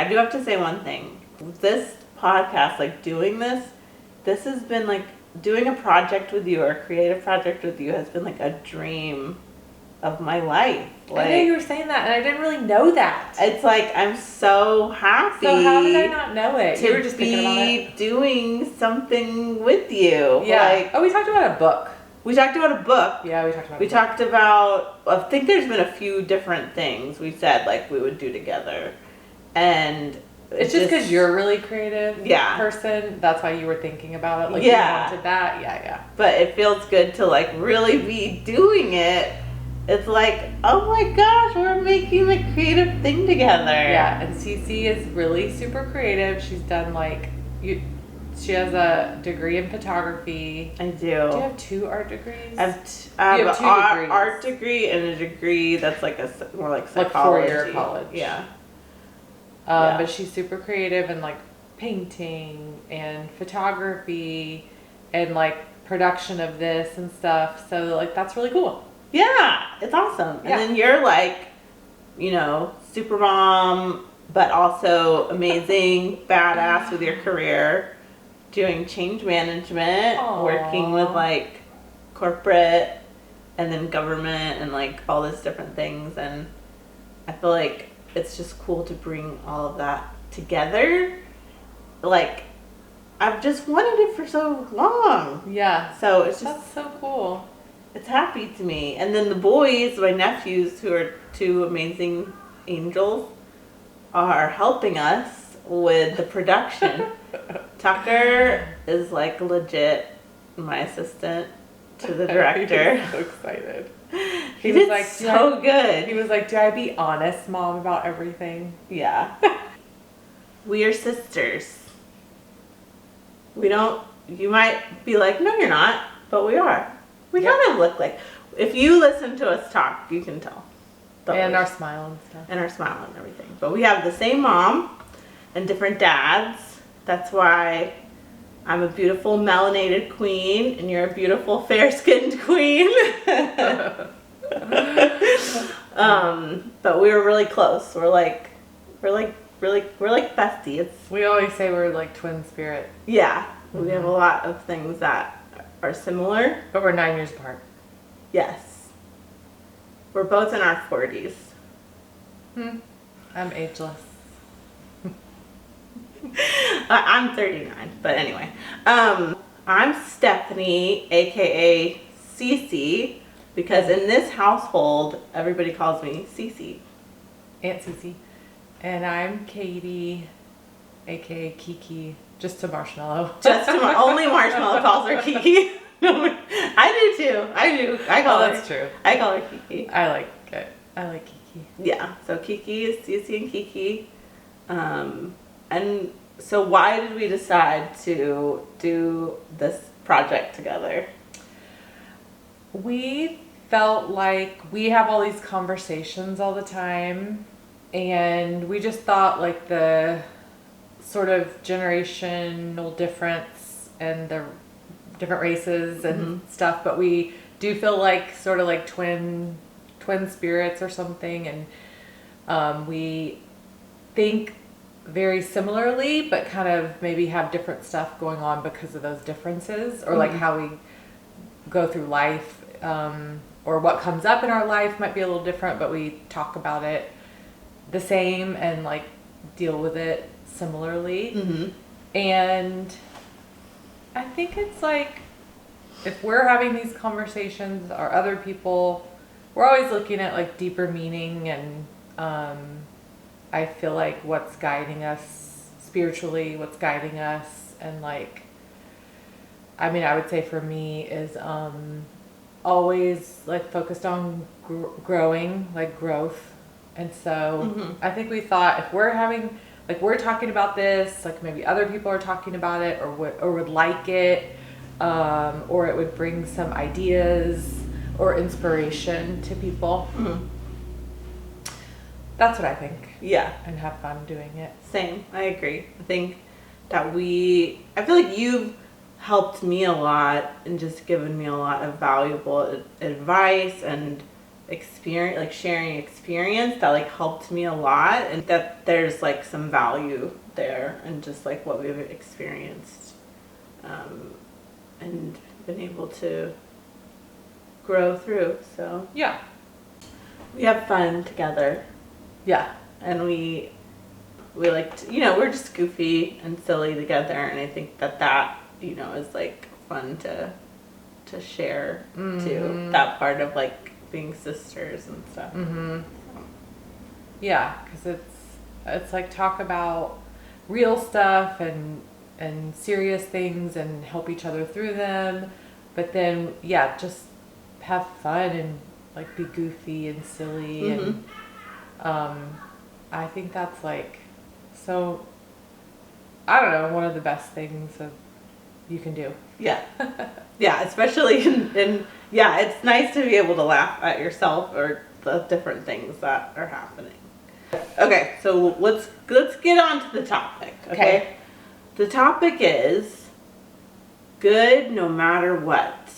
I do have to say one thing. This podcast, like doing this has been like doing a project with you or a creative project with you has been like a dream of my life. Like, I know you were saying that, and I didn't really know that. It's like I'm so happy. So how did I not know it? You were just thinking about it. Doing something with you. Yeah. Like, we talked about a book. We talked about a book. Yeah, we talked about. We talked about. I think there's been a few different things we said like we would do together, and it's just because you're a really creative person. That's why you were thinking about it. Like you wanted that. Yeah. But it feels good to like really be doing it. It's like, oh my gosh, we're making a creative thing together. Yeah, and Cici is really super creative. She's done she has a degree in photography. I do. Do you have 2 art degrees? I have an art degree and a degree that's like more like psychology. Like 4-year college. Yeah. But she's super creative and like painting and photography and like production of this and stuff. So like that's really cool. Yeah, it's awesome. And then you're like, super mom, but also amazing, badass with your career, doing change management, working with like corporate and then government and like all these different things. And I feel like it's just cool to bring all of that together. Like, I've just wanted it for so long. Yeah. So it's that's so cool. It's happy to me. And then the boys, my nephews, who are 2 amazing angels, are helping us with the production. Tucker is like legit my assistant to the director. He was so excited. He was like so good. He was like, "Do I be honest, Mom, about everything?" Yeah. We are sisters. You might be like, no, you're not, but we are. We kind of look like, if you listen to us talk, you can tell. And our smile and stuff. And our smile and everything. But we have the same mom and different dads. That's why I'm a beautiful melanated queen and you're a beautiful fair-skinned queen. But we were really close. We're like besties. We always say we're like twin spirit. Yeah. We have a lot of things that are similar. But we're 9 years apart. Yes. We're both in our 40s. I'm ageless. I'm 39, but anyway. I'm Stephanie, aka Cici, because in this household, everybody calls me Cici. Aunt Cici. And I'm Katie, aka Kiki. Just to Marshmallow. Only Marshmallow calls her Kiki. I do too. I call her. That's true. I call her Kiki. I like it. I like Kiki. Yeah. So Kiki is Cici and Kiki. And so why did we decide to do this project together? We felt like we have all these conversations all the time, and we just thought like the sort of generational difference and the different races and stuff, but we do feel like sort of like twin spirits or something, and we think very similarly, but kind of maybe have different stuff going on because of those differences, or like how we go through life, or what comes up in our life might be a little different, but we talk about it the same and like deal with it similarly. And I think it's like, if we're having these conversations, or other people, we're always looking at like deeper meaning, and I feel like what's guiding us spiritually, what's guiding us, and like, I mean, I would say for me is always like focused on growing, like growth. And so I think we thought, if we're having, like, we're talking about this, like maybe other people are talking about it, or would like it, or it would bring some ideas or inspiration to people. That's what I think. Yeah. And have fun doing it. Same. I agree. I think that I feel like you've helped me a lot and just given me a lot of valuable advice and experience, like sharing experience that like helped me a lot, and that there's like some value there and just like what we've experienced, and been able to grow through. So Yeah. we have fun together, Yeah. and we like to, we're just goofy and silly together, and I think that is like fun to share too, that part of like being sisters and stuff. Yeah, because it's like talk about real stuff and serious things and help each other through them, but then yeah, just have fun and like be goofy and silly and I think that's like so, I don't know, one of the best things that you can do. Yeah. Yeah, especially in yeah, it's nice to be able to laugh at yourself or the different things that are happening. Okay, so let's get on to the topic, okay? The topic is good no matter what.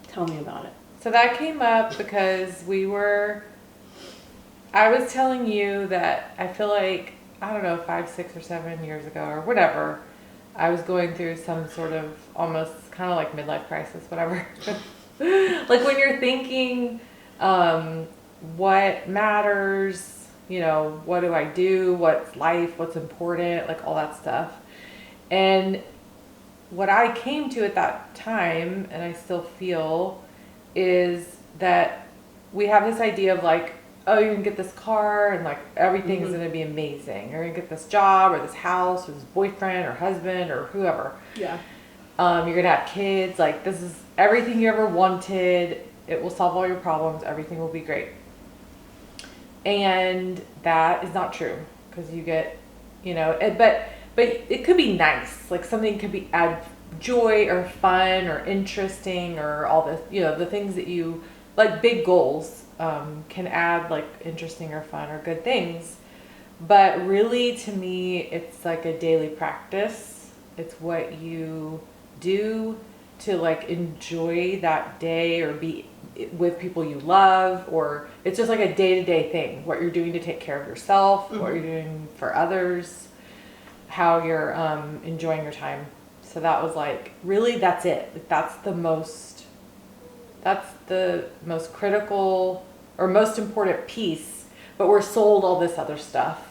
Tell me about it. So that came up because I was telling you that I feel like, I don't know, 5, 6 or 7 years ago or whatever, I was going through some sort of almost kind of like midlife crisis, whatever. Like when you're thinking, what matters, what do I do, what's life, what's important, like all that stuff. And what I came to at that time, and I still feel, is that we have this idea of like, oh, you're gonna get this car and like everything's gonna be amazing. You're gonna get this job or this house or this boyfriend or husband or whoever. Yeah. You're gonna have kids. Like this is everything you ever wanted. It will solve all your problems. Everything will be great. And that is not true because you get, but it could be nice. Like something could be add joy or fun or interesting or all this, the things that you like, big goals. Can add like interesting or fun or good things, but really to me it's like a daily practice. It's what you do to like enjoy that day or be with people you love, or it's just like a day-to-day thing, what you're doing to take care of yourself, what you're doing for others, how you're enjoying your time. So that was like, really, that's it. That's the most critical or most important piece, but we're sold all this other stuff.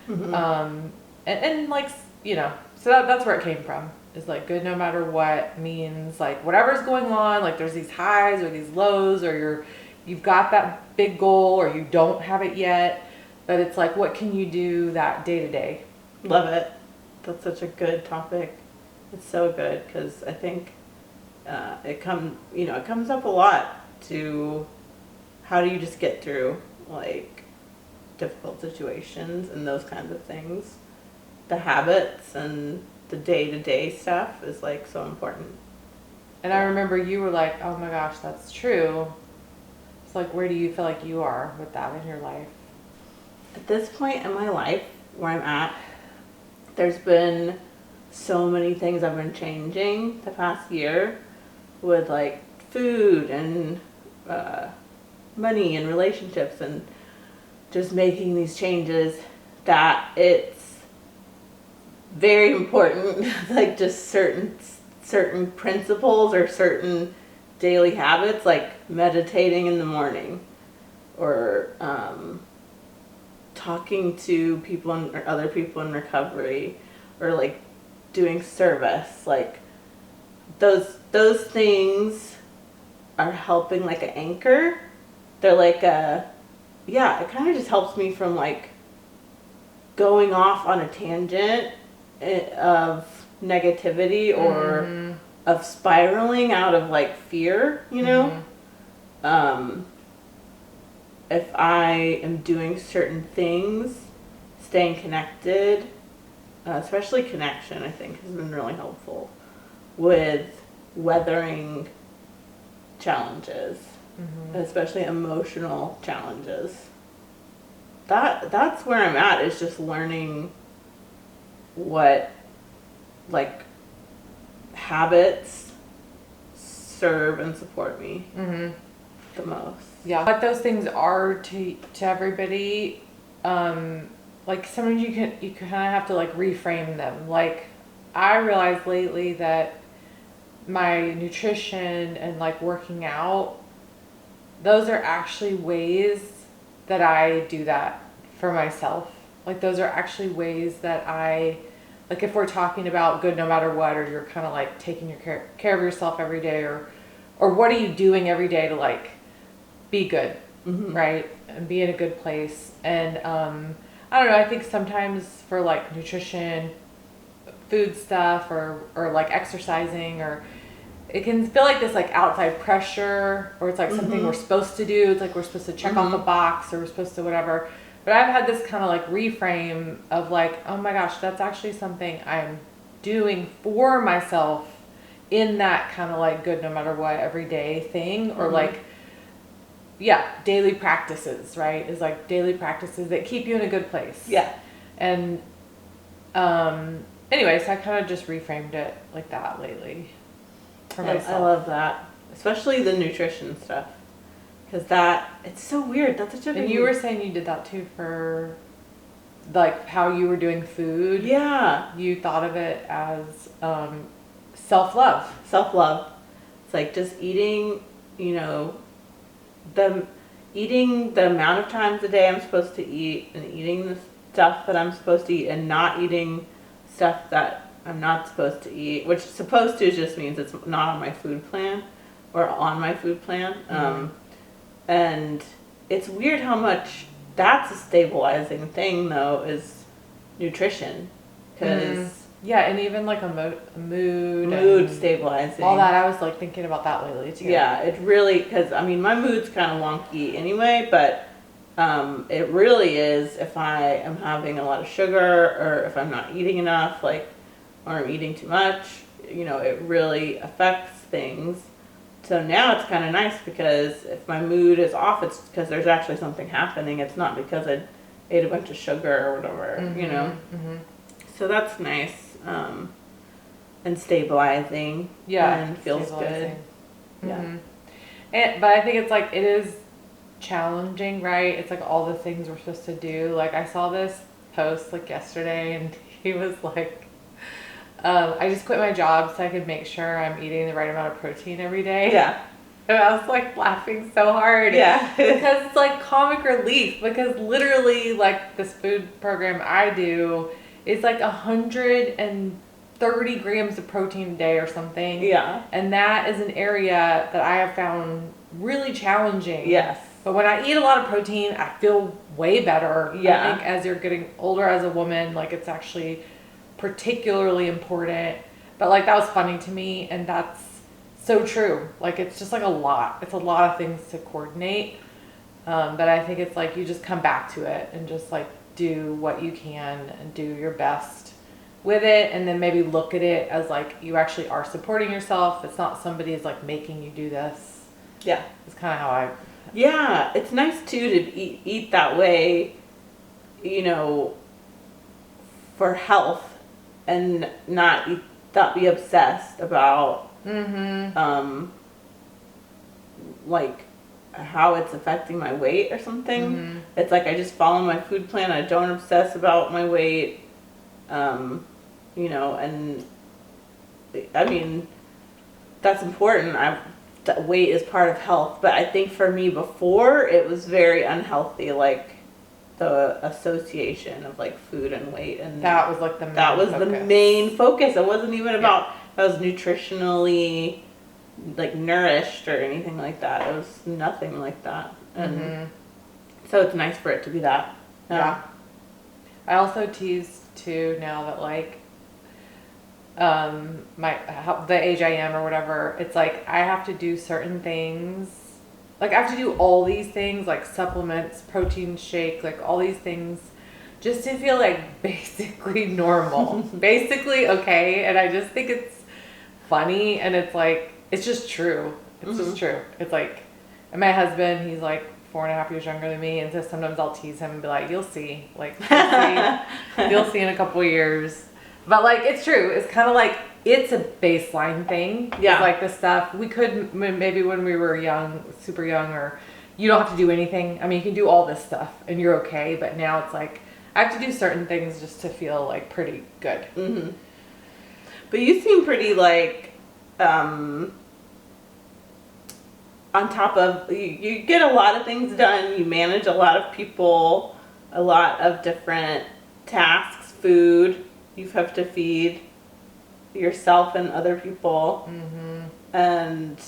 And like, so that's where it came from, is like good no matter what means like whatever's going on, like there's these highs or these lows, or you've got that big goal or you don't have it yet, but it's like, what can you do that day to day? Love it. That's such a good topic. It's so good because I think it comes up a lot to how do you just get through like difficult situations and those kinds of things. The habits and the day-to-day stuff is like so important. And I remember you were like, oh my gosh, that's true. It's like, where do you feel like you are with that in your life? At this point in my life where I'm at, there's been so many things I've been changing the past year with like food and money and relationships, and just making these changes that it's very important like just certain principles or certain daily habits, like meditating in the morning or talking to people or other people in recovery, or like doing service, like those things are helping like an anchor. They're like it kind of just helps me from like going off on a tangent of negativity or of spiraling out of like fear, if I am doing certain things, staying connected, especially connection, I think has been really helpful with weathering challenges, especially emotional challenges. That's where I'm at, is just learning what like habits serve and support me Mm-hmm. the most. Yeah. What those things are to everybody, like sometimes you kind of have to like reframe them. Like I realized lately that my nutrition and like working out, those are actually ways that I do that for myself. Like those are actually ways that I, like if we're talking about good no matter what, or you're kind of like taking your care of yourself every day, or what are you doing every day to like be good, Mm-hmm. right? And be in a good place. And I don't know, I think sometimes for like nutrition, food stuff, or like exercising, or it can feel like this like outside pressure, or it's like something Mm-hmm. we're supposed to do. It's like we're supposed to check off a Mm-hmm. box, or we're supposed to whatever. But I've had this kind of like reframe of like, oh my gosh, that's actually something I'm doing for myself in that kind of like good no matter what everyday thing, or Mm-hmm. like, yeah, daily practices, right? Is like daily practices that keep you in a good place. Yeah. And anyway, so I kind of just reframed it like that lately for myself. I love that, especially the nutrition stuff, because it's so weird. That's such a big. And you were saying you did that too for like how you were doing food. Yeah. You thought of it as self-love. Self-love. It's like just eating, eating the amount of times a day I'm supposed to eat, and eating the stuff that I'm supposed to eat, and not eating stuff that I'm not supposed to eat, which supposed to just means it's not on my food plan or on my food plan. And it's weird how much that's a stabilizing thing, though, is nutrition. Because yeah, and even like a mood and stabilizing. all that. I was like thinking about that lately too. Yeah, it really, because I mean, my mood's kind of wonky anyway, but it really is if I am having a lot of sugar, or if I'm not eating enough, like, or I'm eating too much, it really affects things. So now it's kind of nice, because if my mood is off, it's because there's actually something happening. It's not because I ate a bunch of sugar or whatever, Mm-hmm. So that's nice, and stabilizing. Yeah, and feels good. stabilizing. Yeah. But I think it's like, it is challenging, right? It's like all the things we're supposed to do. Like I saw this post like yesterday, and he was like, I just quit my job so I could make sure I'm eating the right amount of protein every day. Yeah. And I was like laughing so hard. Yeah. Because it's like comic relief, because literally like this food program I do is like 130 grams of protein a day or something. Yeah. And that is an area that I have found really challenging. Yes. But when I eat a lot of protein, I feel way better. Yeah. I think as you're getting older as a woman, like it's actually particularly important. But like that was funny to me, and that's so true. Like it's just like a lot. It's a lot of things to coordinate. But I think it's like you just come back to it and just like do what you can and do your best with it, and then maybe look at it as like you actually are supporting yourself. It's not somebody's like making you do this. Yeah. It's kind of how I. Yeah, it's nice too to eat that way, for health, and not be obsessed about like how it's affecting my weight or something. It's like I just follow my food plan. I don't obsess about my weight, and I mean, that's important. That weight is part of health, but I think for me before it was very unhealthy, like the association of like food and weight, and That was like the main focus. It wasn't even about I was nutritionally like nourished or anything like that. It was nothing like that, and so it's nice for it to be that. Yeah. I also tease too now that like the age I am or whatever, it's like I have to do certain things. Like I have to do all these things, like supplements, protein shake, like all these things, just to feel like basically normal, basically okay. And I just think it's funny, and it's like it's just true. It's just true. It's like, and my husband, he's like 4.5 years younger than me, and so sometimes I'll tease him and be like, "You'll see, like you'll see in a couple of years." But like it's true. It's kind of like it's a baseline thing. Yeah. Like the stuff we could maybe when we were young, super young, or you don't have to do anything. I mean, you can do all this stuff and you're okay. But now it's like I have to do certain things just to feel like pretty good. Mm-hmm. But you seem pretty like on top of you get a lot of things done. You manage a lot of people, a lot of different tasks, food. You have to feed yourself and other people. Mm-hmm. And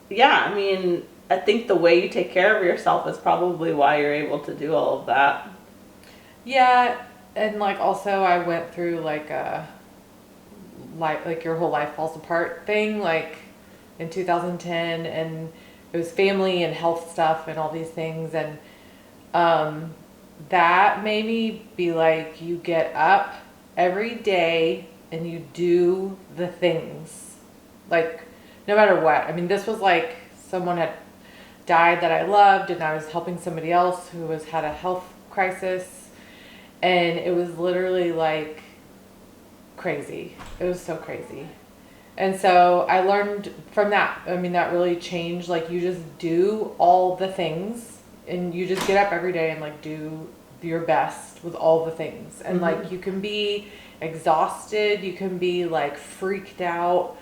yeah, I mean, I think the way you take care of yourself is probably why you're able to do all of that. Yeah, and like also I went through like a like your whole life falls apart thing like in 2010, and it was family and health stuff and all these things, and that made me be like, you get up every day and you do the things, like no matter what. I mean, this was like someone had died that I loved, and I was helping somebody else who had a health crisis, and it was literally like crazy. It was so crazy. And so I learned from that. I mean, that really changed. Like, you just do all the things, and you just get up every day and like do your best with all the things. And like, you can be exhausted, you can be like freaked out,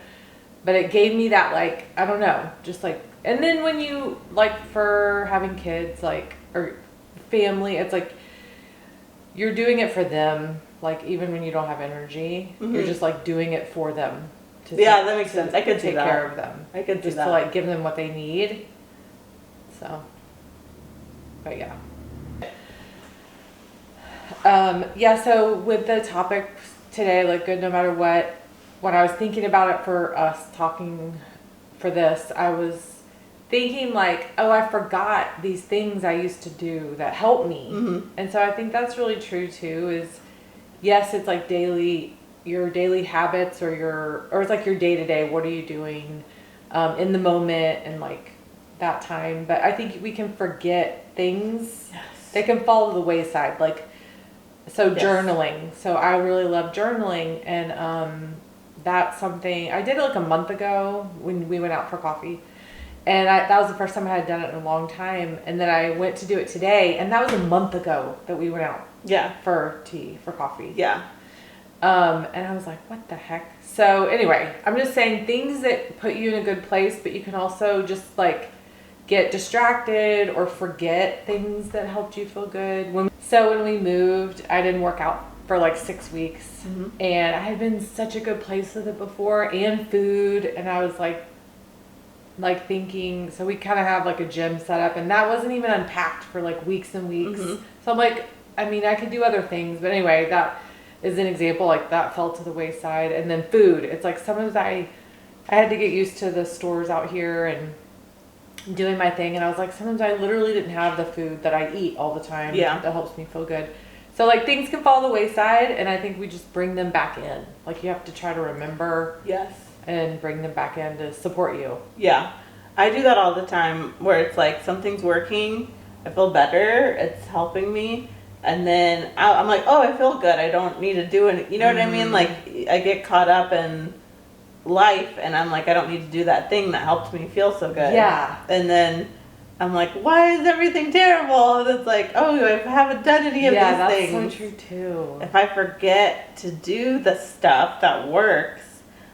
but it gave me that, like, I don't know, just like, and then when you like for having kids, like, or family, it's like you're doing it for them. Like, even when you don't have energy, you're just like doing it for them. Yeah, that makes sense. I could take care of them. I could just do that. To like give them what they need. So, but yeah. Yeah, so with the topic today, like good no matter what, when I was thinking about it for us talking for this, I was thinking like, oh, I forgot these things I used to do that help me. And so I think that's really true too, is yes, it's like your daily habits, or it's like your day to day, what are you doing in the moment and like that time. But I think we can forget things. Yes. They can fall to the wayside. Like, so journaling. So I really love journaling, and that's something I did like a month ago when we went out for coffee. And that was the first time I had done it in a long time. And then I went to do it today, and that was a month ago that we went out. Yeah. For coffee. Yeah. And I was like, what the heck? So anyway, I'm just saying things that put you in a good place, but you can also just like get distracted or forget things that helped you feel good. When we moved, I didn't work out for like 6 weeks, and I had been in such a good place with it before, and food, and I was like thinking, so we kind of have like a gym set up, and that wasn't even unpacked for like weeks and weeks. So I'm like, I mean, I could do other things, but anyway, that is an example, like that fell to the wayside. And then food, it's like sometimes I had to get used to the stores out here and doing my thing, and I was like, sometimes I literally didn't have the food that I eat all the time. Yeah. That helps me feel good. So like things can fall to the wayside, and I think we just bring them back in. Like, you have to try to remember. Yes. And bring them back in to support you. Yeah. I do that all the time, where it's like something's working, I feel better, it's helping me, and then I'm like, oh, I feel good, I don't need to do it. You know what I mean? Like, I get caught up in life, and I'm like, I don't need to do that thing that helped me feel so good. Yeah. And then I'm like, why is everything terrible? And it's like, oh, I haven't done any of these things. Yeah, that's so true too. If I forget to do the stuff that works,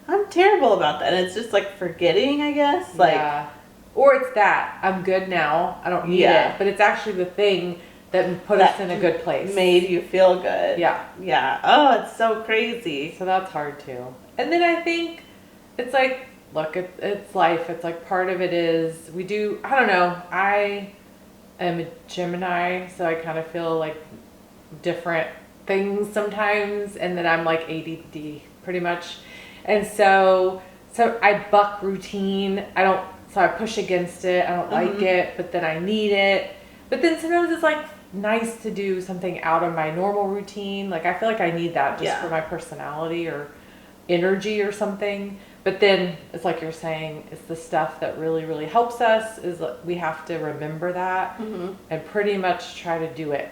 I'm terrible about that. And it's just like forgetting, I guess. Like, yeah. Or it's that I'm good now, I don't need it, but it's actually the thing that put us in a good place, made you feel good. Yeah. Yeah. Oh, it's so crazy. So that's hard too. And then I think it's like, look, it's life. It's like part of it is I don't know. I am a Gemini, so I kind of feel like different things sometimes, and then I'm like ADD pretty much. And so I buck routine. So I push against it. I don't like it, but then I need it. But then sometimes it's like nice to do something out of my normal routine. Like, I feel like I need that just for my personality or energy or something. But then it's like you're saying, it's the stuff that really, really helps us, is we have to remember that and pretty much try to do it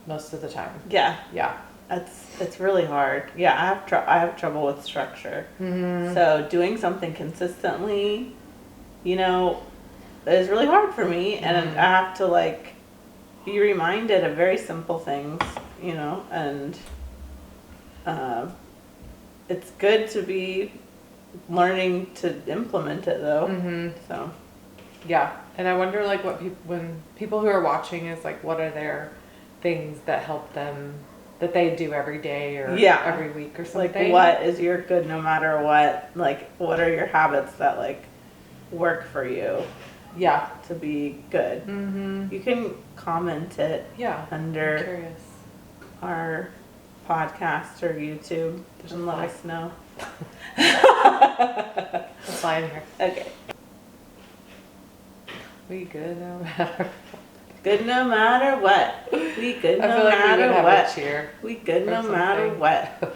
most of the time. Yeah. Yeah. It's really hard. Yeah, I have trouble with structure. Mm-hmm. So doing something consistently, is really hard for me, and I have to like be reminded of very simple things, and it's good to be learning to implement it though. Mm-hmm. So Yeah, and I wonder like when people who are watching is like, what are their things that help them that they do every day or every week or something? Like, what is your good no matter what? Like, what are your habits that like work for you? Yeah, to be good. Mm-hmm. You can comment it under I'm curious. our podcast or YouTube and let us know. That's fine here. Okay. We good no matter. Good no matter what. We good I no feel like matter we would have what. a cheer. We good or no matter something. what.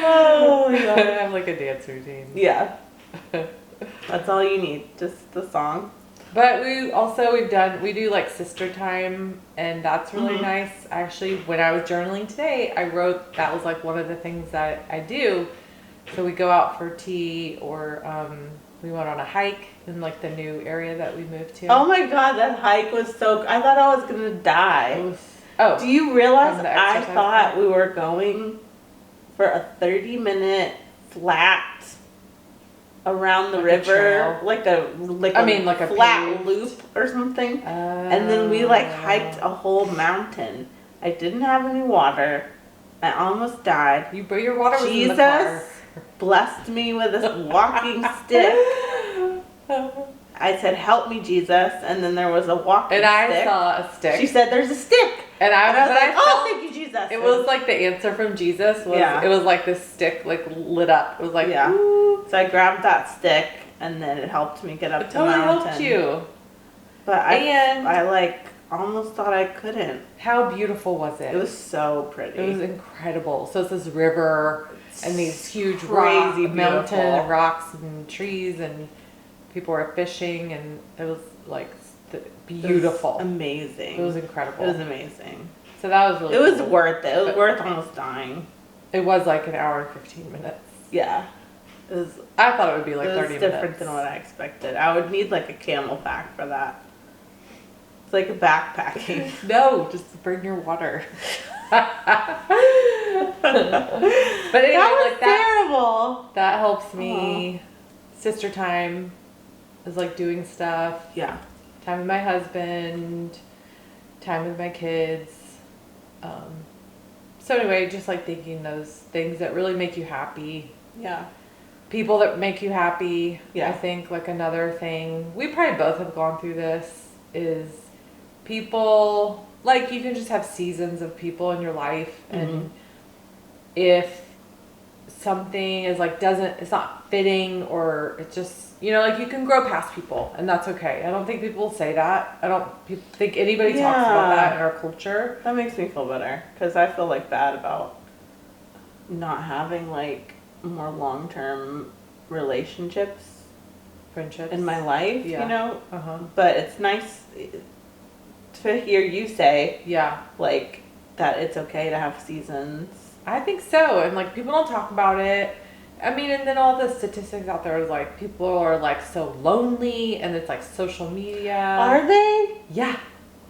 Oh my I god. have like a dance routine. Yeah. That's all you need. Just the song. But we do like sister time, and that's really nice. Actually, when I was journaling today, I wrote that was like one of the things that I do. So we go out for tea, or we went on a hike in like the new area that we moved to. Oh my god, that hike was I thought I was gonna die. Do you realize I thought we were going for a 30-minute flat around the river, like a flat paved loop or something, and then we like hiked a whole mountain. I didn't have any water. I almost died. But your water was in the car. Jesus blessed me with a walking stick. I said, "Help me, Jesus," and then there was a walking stick. And I saw a stick. She said, "There's a stick." And I was like, "Oh, thank you, Jesus." It was like the answer from Jesus. It was like this stick like lit up. It was like, ooh. So I grabbed that stick, and then it helped me get up the mountain. It totally helped you. But I like almost thought I couldn't. How beautiful was it? It was so pretty. It was incredible. So it's this river and these huge crazy mountain and rocks and trees, and people were fishing, and it was like beautiful. It was amazing. It was incredible. It was amazing. So that was really It was worth it. It was worth almost dying. It was like an hour and 15 minutes. Yeah. I thought it would be like 30 minutes. It was different than what I expected. I would need like a camel pack for that. It's like a backpacking. No, just bring your water. But anyway, that was terrible. That helps me. Sister time is like doing stuff. Yeah. Time with my husband. Time with my kids. So anyway, just like thinking those things that really make you happy. Yeah. People that make you happy. Yeah. I think like another thing, we probably both have gone through this, is people, like you can just have seasons of people in your life, and if something is like it's not fitting, or it's just, like you can grow past people, and that's okay. I don't think people say that. I don't think anybody talks about that in our culture. That makes me feel better, because I feel like bad about not having like more long-term relationships, friendships in my life, but it's nice to hear you say like that it's okay to have seasons. I think so. And like people don't talk about it. I mean, and then all the statistics out there is like people are like so lonely, and it's like social media. Are they? Yeah.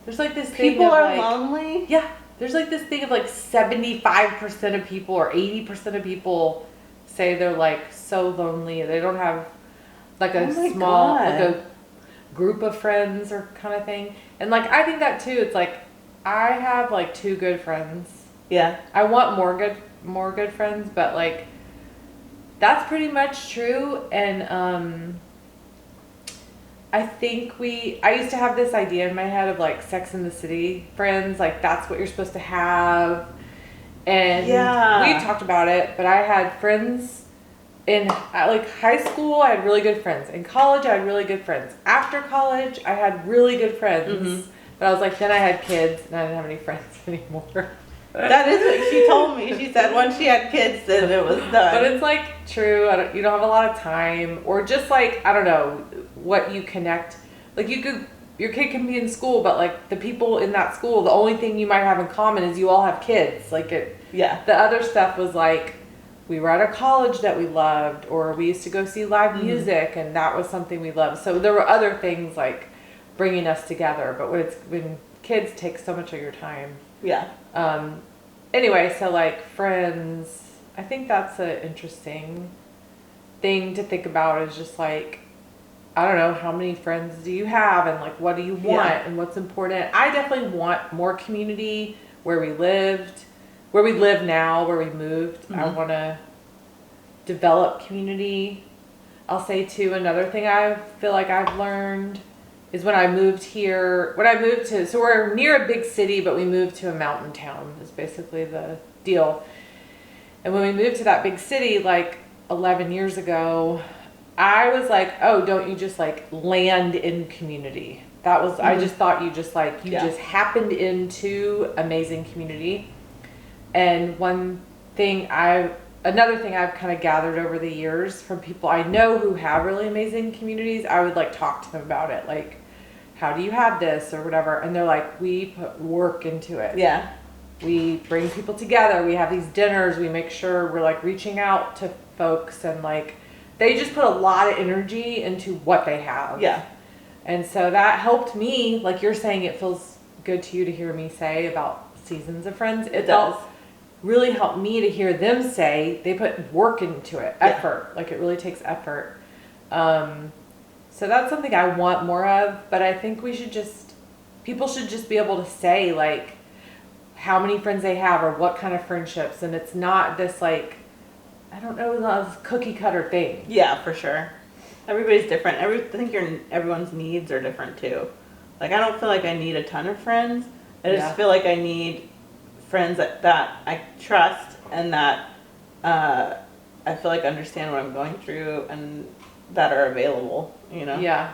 There's like this thing people of are like, lonely? Yeah. There's like this thing of like 75% of people or 80% of people say they're like so lonely. They don't have like a small, like a group of friends or kind of thing. And like, I think that too. It's like, I have like 2 good friends. Yeah. I want more good friends, but like, that's pretty much true. And I think I used to have this idea in my head of like Sex and the City friends, like that's what you're supposed to have. And we talked about it, but I had friends in like high school. I had really good friends. In college, I had really good friends. After college, I had really good friends. But I was like, then I had kids, and I didn't have any friends anymore. That is what she told me. She said once she had kids, then it was done. But it's like true. You don't have a lot of time, or just like, I don't know, what you connect like your kid can be in school, but like the people in that school, the only thing you might have in common is you all have kids. Like the other stuff was like, we were at a college that we loved, or we used to go see live music, and that was something we loved. So there were other things like bringing us together, but when kids take so much of your time. Yeah. Anyway, so like friends, I think that's an interesting thing to think about, is just like, I don't know, how many friends do you have, and like what do you want, and what's important. I definitely want more community where we live now, where we moved. I want to develop community. I'll say too, another thing I feel like I've learned is when I moved to, so we're near a big city, but we moved to a mountain town is basically the deal. And when we moved to that big city, like 11 years ago, I was like, oh, don't you just like land in community? That was, I just thought you just like, just happened into amazing community. And another thing I've kind of gathered over the years from people I know who have really amazing communities, I would like talk to them about it. Like, how do you have this or whatever? And they're like, we put work into it. Yeah. We bring people together. We have these dinners. We make sure we're like reaching out to folks, and like, they just put a lot of energy into what they have. Yeah. And so that helped me. Like you're saying, it feels good to you to hear me say about seasons of friends. It does. Really helped me to hear them say they put work into it, effort. Like it really takes effort. So that's something I want more of, but I think people should just be able to say like how many friends they have or what kind of friendships. And it's not this like, I don't know, this cookie cutter thing. Yeah, for sure. Everybody's different. I think everyone's needs are different too. Like I don't feel like I need a ton of friends. I just feel like I need friends that I trust and that I feel like understand what I'm going through and that are available, you know? Yeah.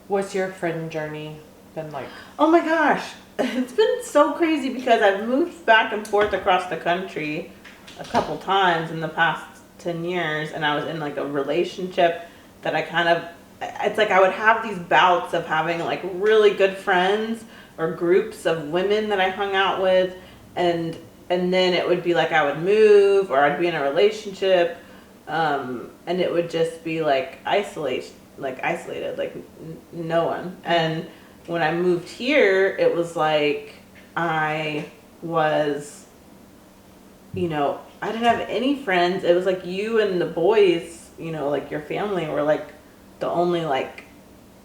What's your friend journey been like? Oh my gosh. It's been so crazy because I've moved back and forth across the country a couple times in the past 10 years, and I was in like a relationship that it's like I would have these bouts of having like really good friends or groups of women that I hung out with, and then it would be like I would move or I'd be in a relationship, and it would just be like isolated, like no one. And when I moved here, it was like I was, I didn't have any friends. It was like you and the boys, like your family were like the only like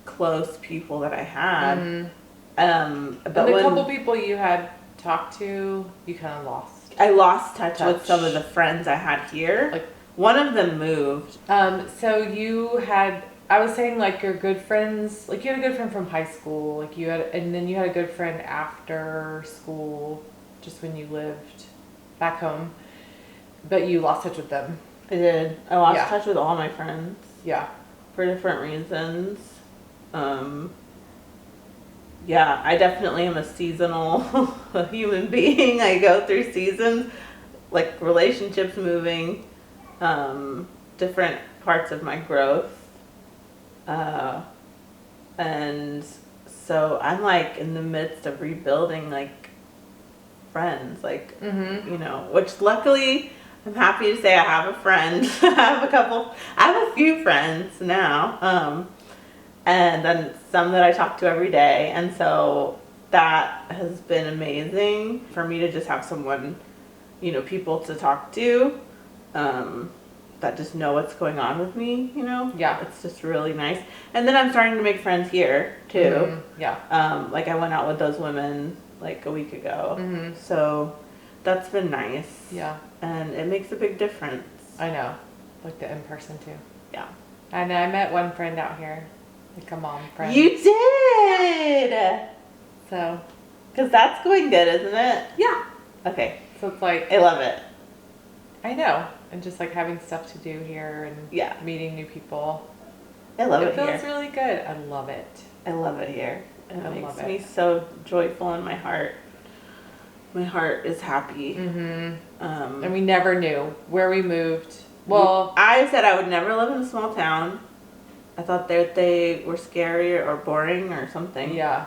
close people that I had. And the couple people you had talked to, you kind of lost. I lost touch with some of the friends I had here. Like one of them moved. So you had, I was saying like your good friends, like you had a good friend from high school, like and then you had a good friend after school, just when you lived back home, but you lost touch with them. I did. I lost touch with all my friends. Yeah. For different reasons. Yeah, I definitely am a seasonal human being. I go through seasons, like relationships moving, different parts of my growth. And so I'm like in the midst of rebuilding like friends, like, which luckily I'm happy to say I have a friend. I have a few friends now. And then some that I talk to every day. And so that has been amazing for me to just have someone, people to talk to, that just know what's going on with me, Yeah. It's just really nice. And then I'm starting to make friends here too. Yeah. Like I went out with those women like a week ago. So that's been nice. Yeah. And it makes a big difference. I know. Like the in-person too. Yeah. And I met one friend out here. Like a mom friend. You did! So. Because that's going good, isn't it? Yeah. Okay. So it's like. I love it. I know. And just like having stuff to do here and meeting new people. I love it here. It feels here. really good. I love it. I love it here. It makes me so joyful in my heart. My heart is happy. And we never knew where we moved. Well, I said I would never live in a small town. I thought that they were scary or boring or something. Yeah.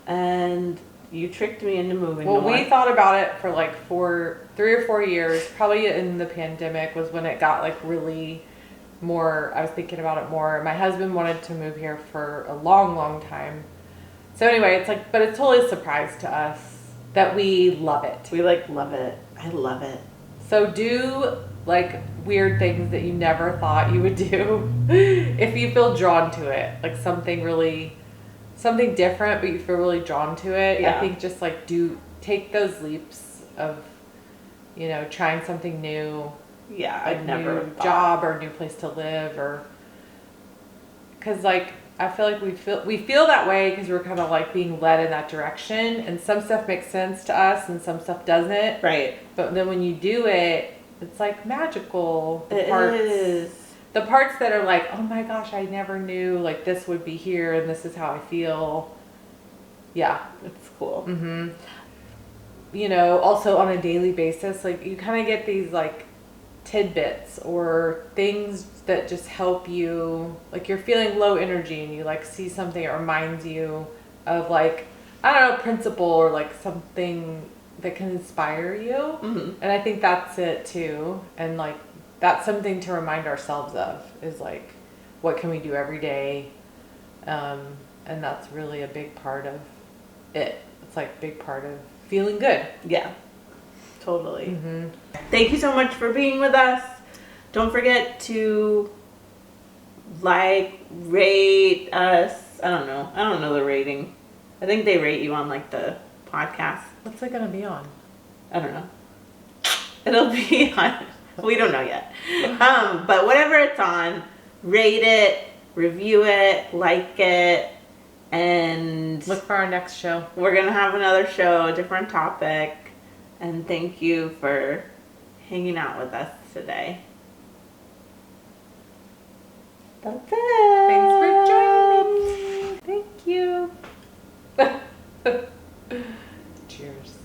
And you tricked me into moving Well, north. we thought about it for like 3 or 4 years. Probably in the pandemic was when it got like really more. I was thinking about it more. My husband wanted to move here for a long, long time. So anyway, it's like, but it's totally a surprise to us that we love it. We like love it. I love it. So do like weird things that you never thought you would do if you feel drawn to it, like something different, but you feel really drawn to it. Yeah. I think just like take those leaps of, trying something new. Yeah, Like I'd never new thought. job or new place to live, or because like I feel like we feel that way because we're kind of like being led in that direction, and some stuff makes sense to us and some stuff doesn't. Right. But then when you do it, it's like magical. It is. The parts that are like, oh my gosh, I never knew like this would be here and this is how I feel. Yeah. It's cool. Mm-hmm. Also on a daily basis, like you kind of get these like tidbits or things that just help you, like you're feeling low energy and you like see something that reminds you of like, I don't know, principle or like something that can inspire you. Mm-hmm. And I think that's it too. And like, that's something to remind ourselves of, is like, what can we do every day? And that's really a big part of it. It's like a big part of feeling good. Yeah. Totally. Mm-hmm. Thank you so much for being with us. Don't forget to rate us. I don't know the rating. I think they rate you on like the podcast. What's it gonna be on? I don't know. It'll be on. We don't know yet. But whatever it's on, rate it, review it, like it, and Look for our next show. we're gonna have another show, a different topic. And thank you for hanging out with us today. That's it. Thanks for joining me. Thank you. Cheers.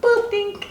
Boop dink.